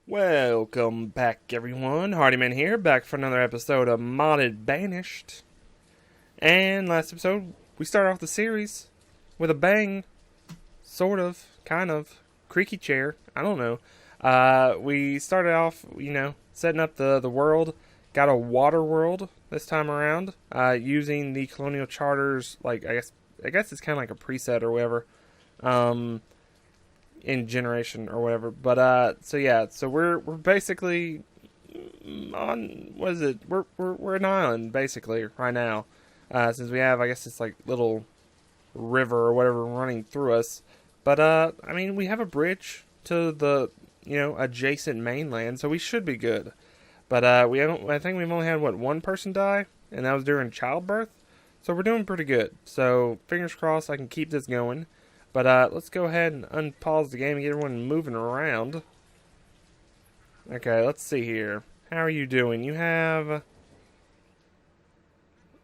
Welcome back, everyone. Hardyman here, back for another episode of Modded Banished. And last episode, we started off the series with a bang. Sort of, kind of. Creaky chair. I don't know. We started off, setting up the world. Got a water world this time around, using the Colonial Charters, I guess it's kind of like a preset or whatever. In generation or whatever, but so we're basically on, what is it, we're an island basically right now, since we have, I guess it's like little river or whatever running through us, but I mean, we have a bridge to the adjacent mainland, so we should be good. But I think we've only had one person die, and that was during childbirth, so we're doing pretty good. So fingers crossed I can keep this going. But let's go ahead and unpause the game and get everyone moving around. Okay, let's see here. How are you doing? You have...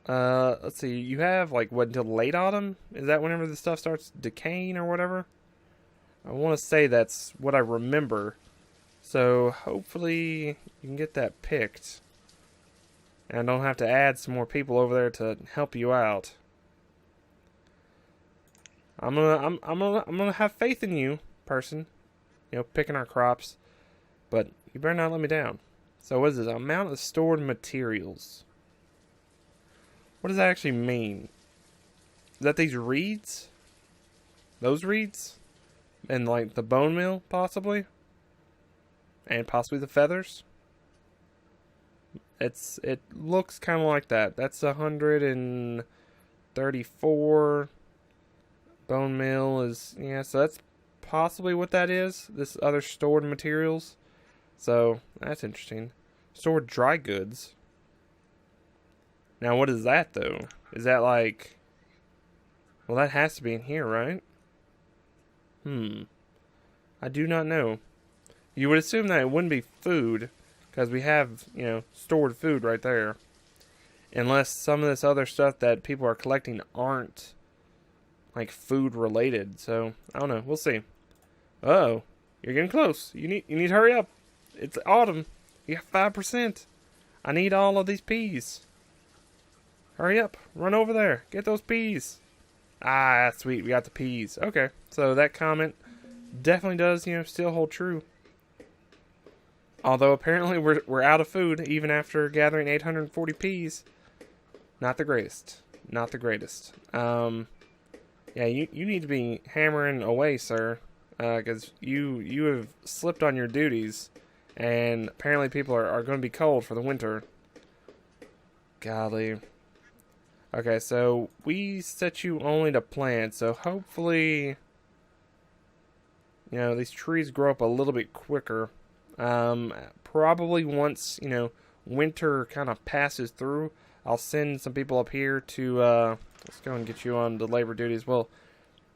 let's see. You have, until late autumn? Is that whenever the stuff starts decaying or whatever? I want to say that's what I remember. So, hopefully you can get that picked. And I don't have to add some more people over there to help you out. I'm gonna have faith in you, person. Picking our crops, but you better not let me down. So what is this? Amount of stored materials. What does that actually mean? Is that these reeds? Those reeds? And the bone meal, possibly? And possibly the feathers? It looks kind of like that. That's 134. Bone meal is, so that's possibly what that is. This other stored materials. So, that's interesting. Stored dry goods. Now, what is that, though? Is that well, that has to be in here, right? I do not know. You would assume that it wouldn't be food, because we have, stored food right there. Unless some of this other stuff that people are collecting aren't food related, so I don't know. We'll see. Oh, you're getting close. You need to hurry up. It's autumn. You got 5%. I need all of these peas. Hurry up. Run over there. Get those peas. Ah, sweet. We got the peas. Okay, so that comment definitely does, still hold true. Although apparently we're out of food even after gathering 840 peas. Not the greatest. Not the greatest. Yeah, you need to be hammering away, sir, because you have slipped on your duties, and apparently people are going to be cold for the winter. Golly. Okay, so we set you only to plant, so hopefully, these trees grow up a little bit quicker. Probably once, winter kind of passes through, I'll send some people up here to, let's go and get you on the labor duties. Well,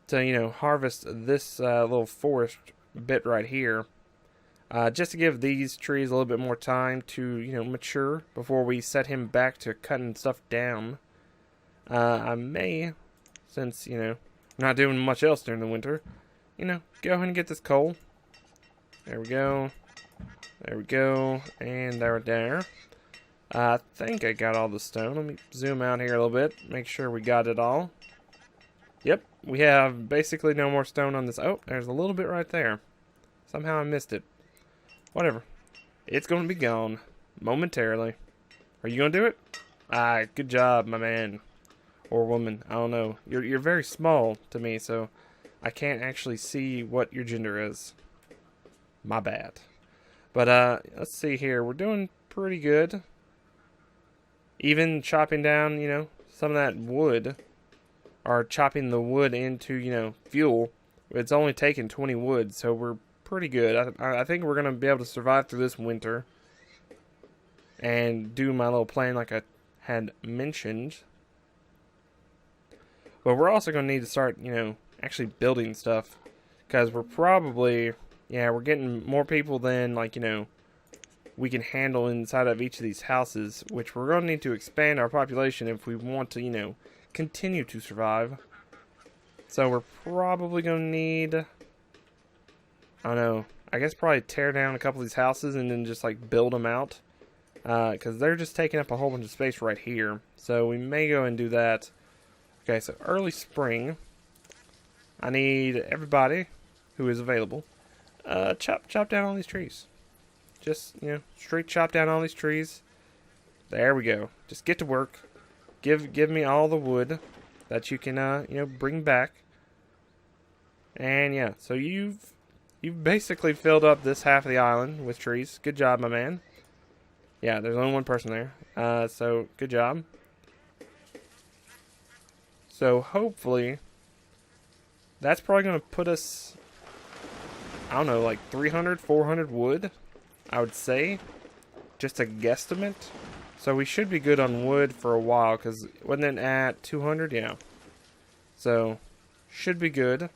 to, harvest this little forest bit right here. Just to give these trees a little bit more time to, mature before we set him back to cutting stuff down. I may, since, we're not doing much else during the winter, go ahead and get this coal. There we go. There we go. And there. I think I got all the stone. Let me zoom out here a little bit. Make sure we got it all. Yep. We have basically no more stone on this. Oh, there's a little bit right there. Somehow I missed it. Whatever. It's going to be gone. Momentarily. Are you going to do it? Ah, good job, my man. Or woman. I don't know. You're very small to me, so I can't actually see what your gender is. My bad. But, let's see here. We're doing pretty good. Even chopping down, some of that wood, or chopping the wood into, fuel, it's only taken 20 wood, so we're pretty good. I think we're going to be able to survive through this winter and do my little plan like I had mentioned. But we're also going to need to start, actually building stuff, because we're probably, we're getting more people than, we can handle inside of each of these houses, which we're going to need to expand our population if we want to, continue to survive. So we're probably going to need, I don't know, I guess probably tear down a couple of these houses and then just like build them out. Because they're just taking up a whole bunch of space right here. So we may go and do that. Okay, so early spring. I need everybody who is available. Chop down all these trees. Just, you know, straight chop down all these trees. There we go. Just get to work. Give me all the wood that you can, you know, bring back. And yeah, so you've basically filled up this half of the island with trees. Good job, my man. Yeah, there's only one person there. So good job. So hopefully, that's probably going to put us, I don't know, like 300, 400 wood, I would say. Just a guesstimate. So we should be good on wood for a while, because wasn't it at 200? Yeah. So, should be good.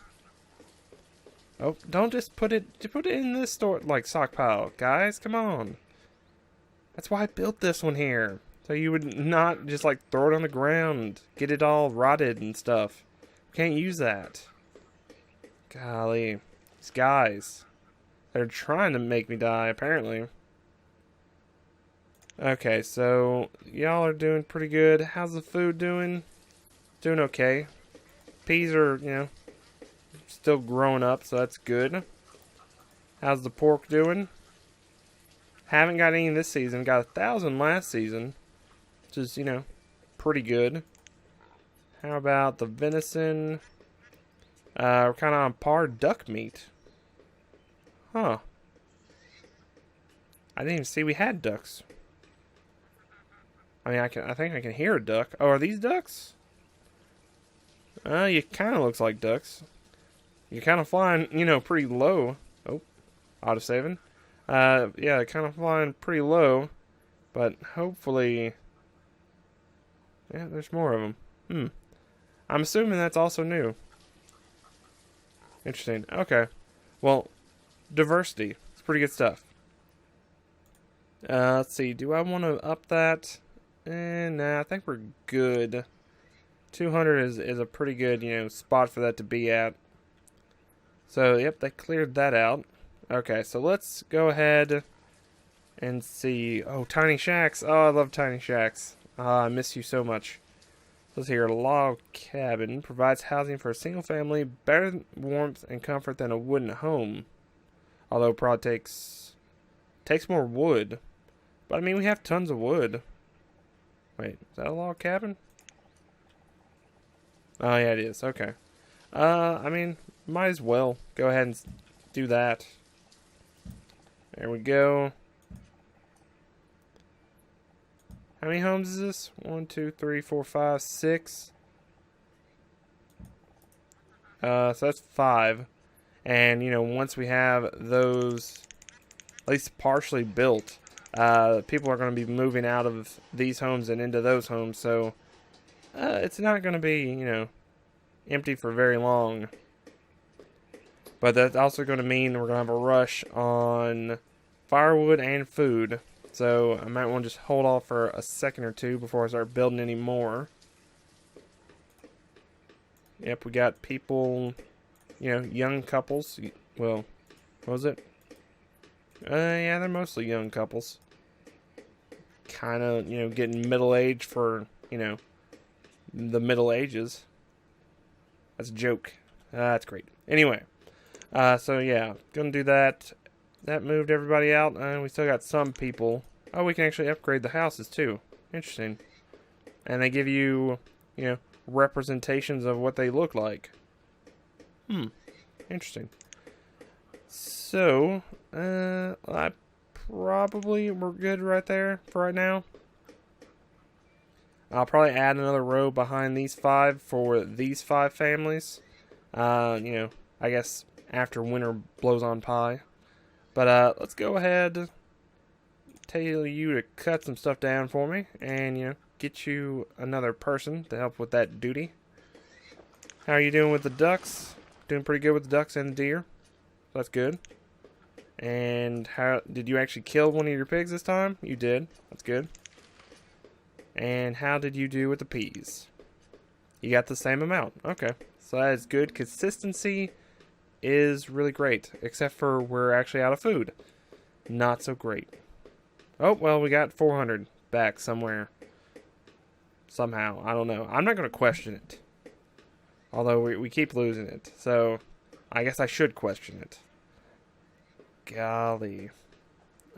Oh, don't just put it in this store, like, stockpile. Guys, come on. That's why I built this one here. So you would not just, like, throw it on the ground, get it all rotted and stuff. Can't use that. Golly. These guys. They're trying to make me die, apparently. Okay, so y'all are doing pretty good. How's the food doing? Doing okay. Peas are, you know, still growing up, so that's good. How's the pork doing? Haven't got any this season. Got 1,000 last season, which is, you know, pretty good. How about the venison? We're kind of on par. Duck meat. Huh. I didn't even see we had ducks. I mean, I think I can hear a duck. Oh, are these ducks? You kind of looks like ducks. You're kind of flying, you know, pretty low. Oh, auto-saving. Yeah, kind of flying pretty low. But hopefully... Yeah, there's more of them. I'm assuming that's also new. Interesting. Okay. Well, diversity. It's pretty good stuff. Let's see. Do I want to up that? Nah, I think we're good. 200 is a pretty good, you know, spot for that to be at. So, yep, they cleared that out. Okay, so let's go ahead and see. Oh, tiny shacks. Oh, I love tiny shacks. I miss you so much. Let's hear. Log cabin provides housing for a single family, better warmth and comfort than a wooden home. Although it probably takes more wood. But I mean, we have tons of wood. Wait, is that a log cabin? Oh yeah, it is. Okay. I mean, might as well go ahead and do that. There we go. How many homes is this? 1, 2, 3, 4, 5, 6. So that's 5. And, you know, once we have those at least partially built, people are going to be moving out of these homes and into those homes. So, it's not going to be, you know, empty for very long. But that's also going to mean we're going to have a rush on firewood and food. So I might want to just hold off for a second or two before I start building any more. Yep, we got people, you know, young couples. Well, what was it? Yeah, they're mostly young couples. Kind of, you know, getting middle-aged for, you know, the Middle Ages. That's a joke. That's great. Anyway, so yeah, gonna do that. That moved everybody out, and we still got some people. Oh, we can actually upgrade the houses too. Interesting. And they give you, you know, representations of what they look like. Interesting. So, I probably we're good right there for right now. I'll probably add another row behind these 5 for these 5 families. You know, I guess after winter blows on pie. But let's go ahead, tell you to cut some stuff down for me, and, you know, get you another person to help with that duty. How are you doing with the ducks? Doing pretty good with the ducks and the deer. That's good. And how did you actually kill one of your pigs this time? You did. That's good. And how did you do with the peas? You got the same amount. Okay. So that is good consistency is really great, except for we're actually out of food. Not so great. Oh, well, we got 400 back somewhere. Somehow. I don't know. I'm not going to question it. Although we keep losing it. So, I guess I should question it. Golly.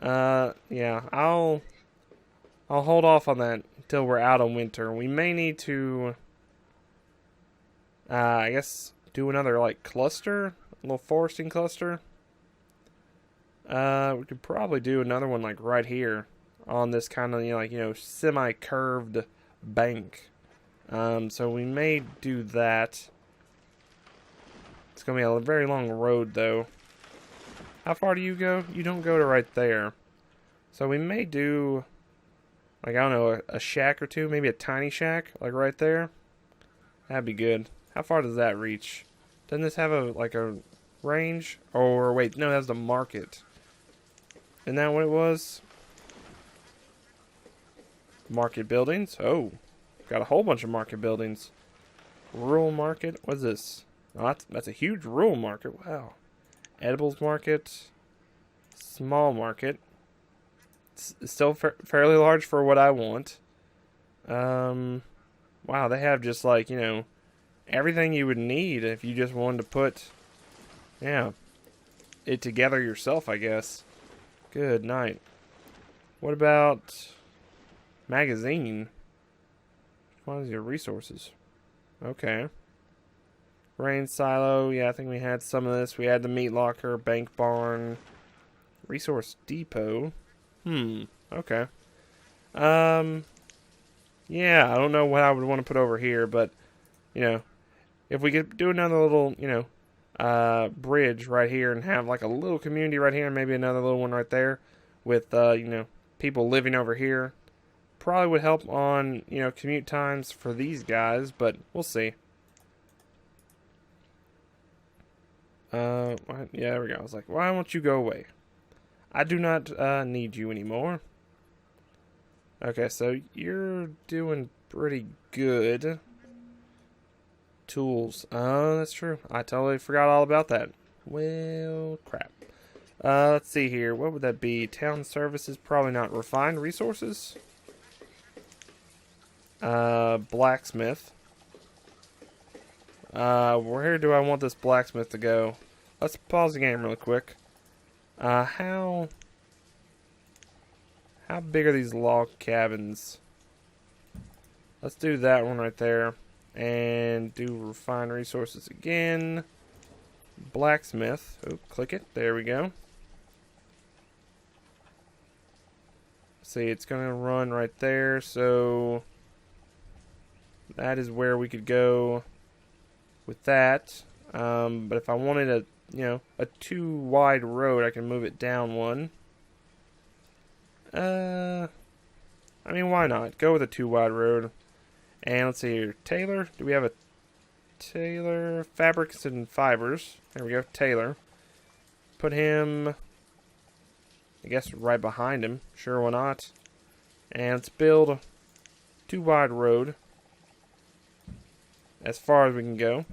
Yeah, I'll hold off on that until we're out of winter. We may need to, I guess, do another, like, cluster. A little foresting cluster. We could probably do another one, like, right here. On this kind of, semi-curved bank. So we may do that. It's going to be a very long road, though. How far do you go? You don't go to right there. So we may do, like, I don't know, a shack or two. Maybe a tiny shack, like right there. That'd be good. How far does that reach? Doesn't this have a range? Or, wait, no, that's the market. Isn't that what it was? Market buildings. Oh, got a whole bunch of market buildings. Rural market. What's this? Oh, that's a huge rural market. Wow. Edibles market. Small market. It's still fairly large for what I want. Wow, they have just like, everything you would need if you just wanted to put, it together yourself, I guess. Good night. What about magazine? What is your resources? Okay. Grain silo. Yeah, I think we had some of this. We had the meat locker, bank barn, resource depot. Okay. Yeah, I don't know what I would want to put over here, but, if we could do another little, bridge right here and have like a little community right here and maybe another little one right there with, people living over here, probably would help on, commute times for these guys, but we'll see. Yeah, there we go. I was like, why won't you go away? I do not need you anymore. Okay, so you're doing pretty good. Tools. Oh, that's true. I totally forgot all about that. Well, crap. Let's see here. What would that be? Town services? Probably not. Refined resources? Blacksmith. Where do I want this blacksmith to go? Let's pause the game really quick. How big are these log cabins? Let's do that one right there. And do refine resources again. Blacksmith. Oh, click it. There we go. See, it's going to run right there. So that is where we could go with that. But if I wanted a too wide road, I can move it down one. I mean, why not? Go with a too wide road. And let's see here. Taylor. Do we have a Taylor? Fabrics and fibers. There we go. Taylor. Put him, I guess, right behind him. Sure, why not? And let's build a too wide road. As far as we can go.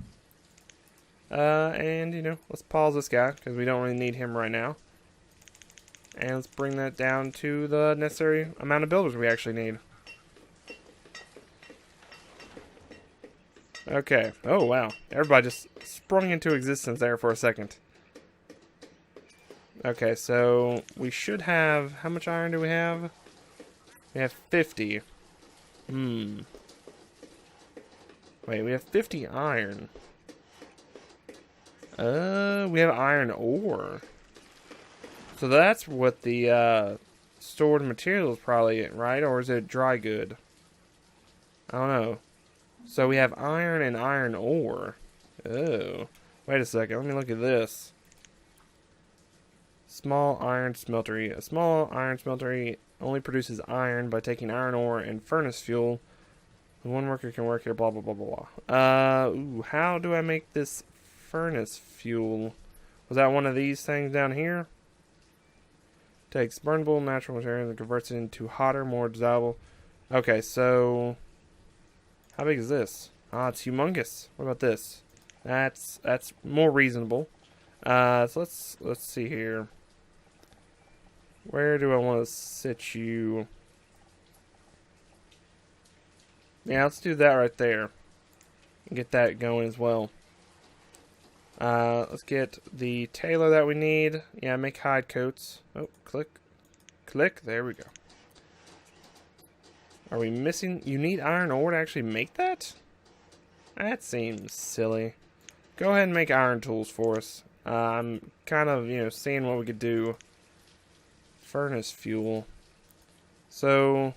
And, let's pause this guy, because we don't really need him right now. And let's bring that down to the necessary amount of builders we actually need. Okay. Oh, wow. Everybody just sprung into existence there for a second. Okay, so we should have... How much iron do we have? We have 50. Wait, we have 50 iron. We have iron ore. So that's what the stored material is probably, right? Or is it dry good? I don't know. So we have iron and iron ore. Oh. Wait a second. Let me look at this. Small iron smeltery. A small iron smeltery only produces iron by taking iron ore and furnace fuel. One worker can work here, blah, blah, blah, blah, blah. How do I make this furnace fuel? Was that one of these things down here? Takes burnable natural material and converts it into hotter, more desirable. Okay, so how big is this? Ah, it's humongous. What about this? That's more reasonable. So let's see here. Where do I want to sit you? Yeah, let's do that right there. Get that going as well. Let's get the tailor that we need. Yeah, make hide coats. Oh, click. Click. There we go. Are we missing? You need iron ore to actually make that? That seems silly. Go ahead and make iron tools for us. I'm kind of, seeing what we could do. Furnace fuel. So...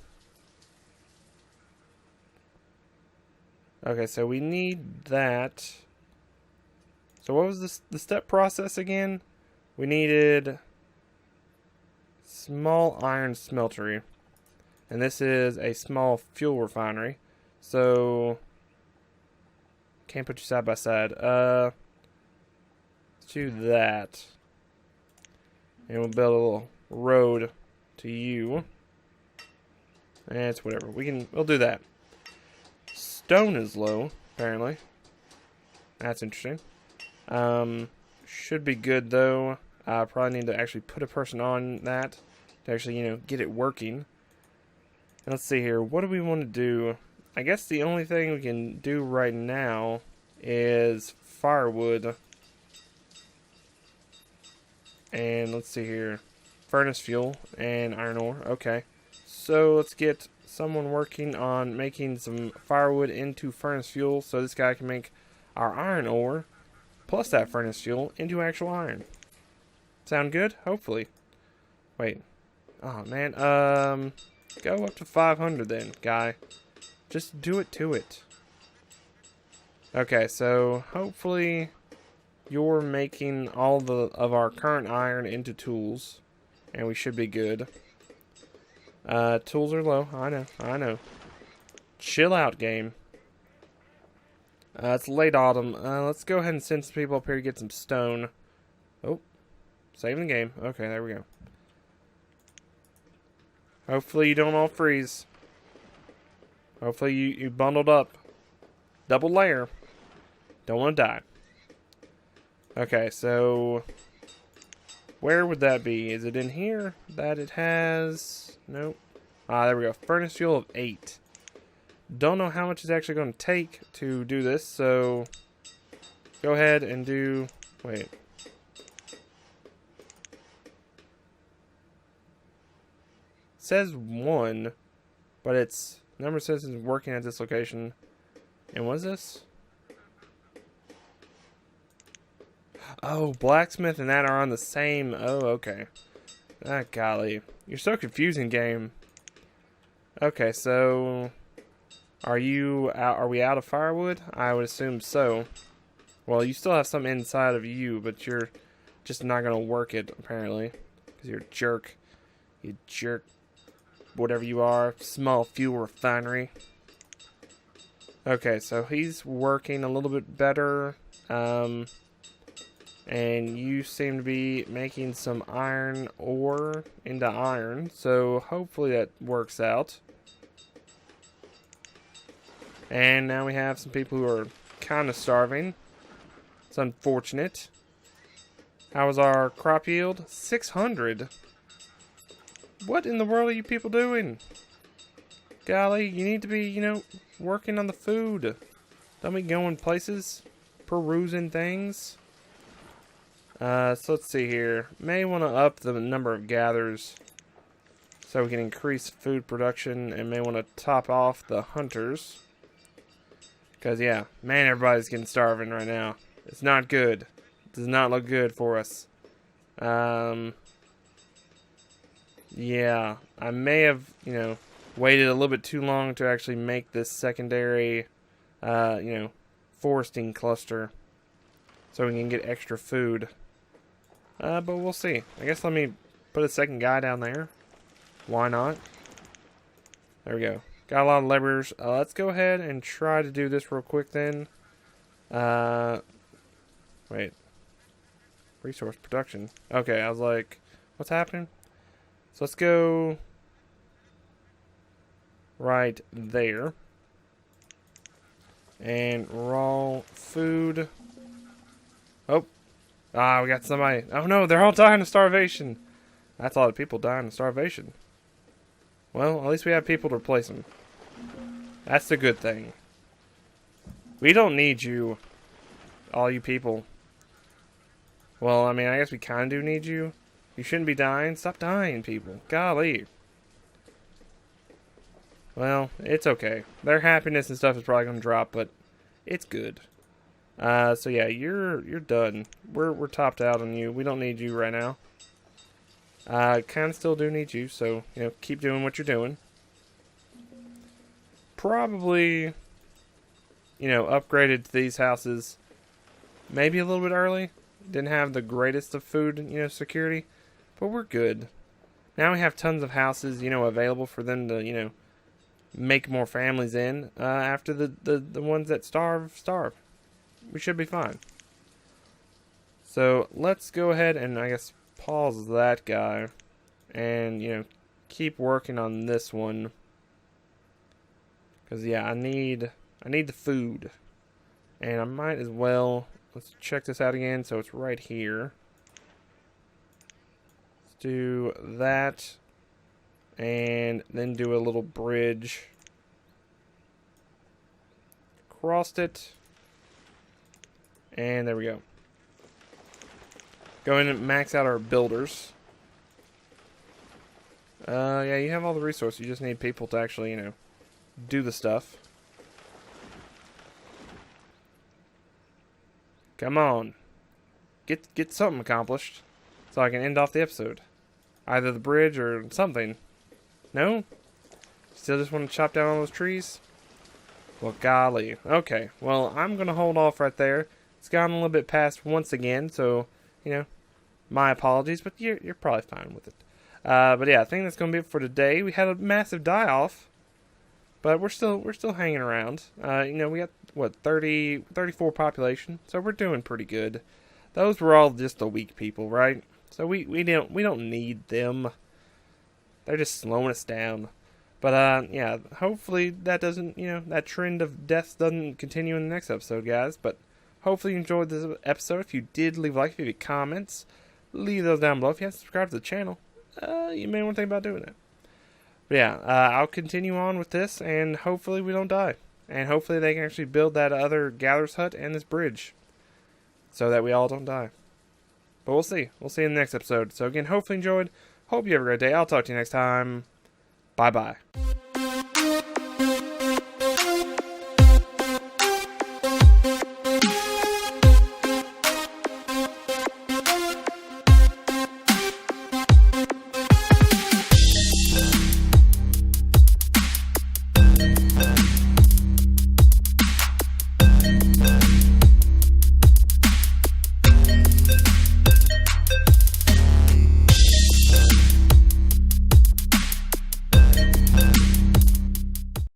okay, so we need that. So what was the step process again? We needed small iron smeltery. And this is a small fuel refinery. So can't put you side by side. Let's do that. And we'll build a little road to you. And it's whatever. We'll do that. Stone is low, apparently. That's interesting. Should be good though. I probably need to actually put a person on that to actually, get it working. And let's see here. What do we want to do? I guess the only thing we can do right now is firewood. And let's see here. Furnace fuel and iron ore. Okay. So let's get someone working on making some firewood into furnace fuel so this guy can make our iron ore plus that furnace fuel into actual iron. Sound good? Hopefully. Wait. Oh man. Go up to 500 then, guy. Just do it to it. Okay, so hopefully you're making all of our current iron into tools, and we should be good. Tools are low. I know. Chill out, game. It's late autumn. Let's go ahead and send some people up here to get some stone. Oh, saving the game. Okay, there we go. Hopefully you don't all freeze. Hopefully you bundled up. Double layer. Don't want to die. Okay, so where would that be? Is it in here that it has? Nope. Ah, there we go. Furnace fuel of 8. Don't know how much it's actually going to take to do this, so go ahead and do... wait. It says 1, but its number says it's working at this location. And what is this? Oh, Blacksmith and that are on the same... oh, okay. Ah, golly. You're so confusing, game. Okay, so... are we out of firewood? I would assume so. Well, you still have some inside of you, but you're just not going to work it, apparently. Because you're a jerk. You jerk. Whatever you are. Small fuel refinery. Okay, so he's working a little bit better. And you seem to be making some iron ore into iron. So hopefully that works out. And now we have some people who are kind of starving. It's unfortunate. How was our crop yield? 600. What in the world are you people doing? Golly, you need to be, working on the food. Don't be going places, perusing things. So let's see here. May want to up the number of gathers so we can increase food production, and may want to top off the hunters. Because, yeah, man, everybody's getting starving right now. It's not good. It does not look good for us. Yeah, I may have, waited a little bit too long to actually make this secondary, foresting cluster. So we can get extra food. But we'll see. I guess let me put a second guy down there. Why not? There we go. Got a lot of laborers. Let's go ahead and try to do this real quick then. Wait. Resource production. Okay, I was like, what's happening? So let's go right there. And raw food. Oh, Ah, we got somebody. Oh no, they're all dying of starvation. That's a lot of people dying of starvation. Well, at least we have people to replace them. That's the good thing. We don't need you, all you people. Well, I mean, I guess we kind of do need you. You shouldn't be dying. Stop dying, people. Golly. Well, it's okay. Their happiness and stuff is probably gonna drop, but it's good. So yeah, you're done. We're topped out on you. We don't need you right now. Kind of still do need you, so you know, keep doing what you're doing. Probably, you know, upgraded to these houses maybe a little bit early. Didn't have the greatest of food, you know, security, but we're good. Now we have tons of houses, you know, available for them to, you know, make more families in. After the ones that starve. We should be fine. So let's go ahead and I guess pause that guy, and you know, keep working on this one. Cause yeah, I need the food, and I might as well. Let's check this out again. So it's right here. Let's do that, and then do a little bridge. Crossed it. And there we go. Go in and max out our builders. Yeah, you have all the resources. You just need people to actually, you know, do the stuff. Come on. Get something accomplished so I can end off the episode. Either the bridge or something. No? Still just want to chop down all those trees? Well, golly. Okay, well, I'm going to hold off right there. It's gone a little bit past once again, so, you know, my apologies, but you're probably fine with it. But yeah, I think that's going to be it for today. We had a massive die-off, but we're still hanging around. You know, we got, what, 34 population, so we're doing pretty good. Those were all just the weak people, right? So we don't need them. They're just slowing us down. But, yeah, hopefully that doesn't, you know, that trend of deaths doesn't continue in the next episode, guys. But hopefully you enjoyed this episode. If you did, leave a like. If you have any comments, leave those down below. If you haven't subscribed to the channel, you may want to think about doing that. But yeah, I'll continue on with this, and hopefully we don't die. And hopefully they can actually build that other gatherer's hut and this bridge, so that we all don't die. But we'll see. We'll see in the next episode. So again, hopefully you enjoyed. Hope you have a great day. I'll talk to you next time. Bye-bye.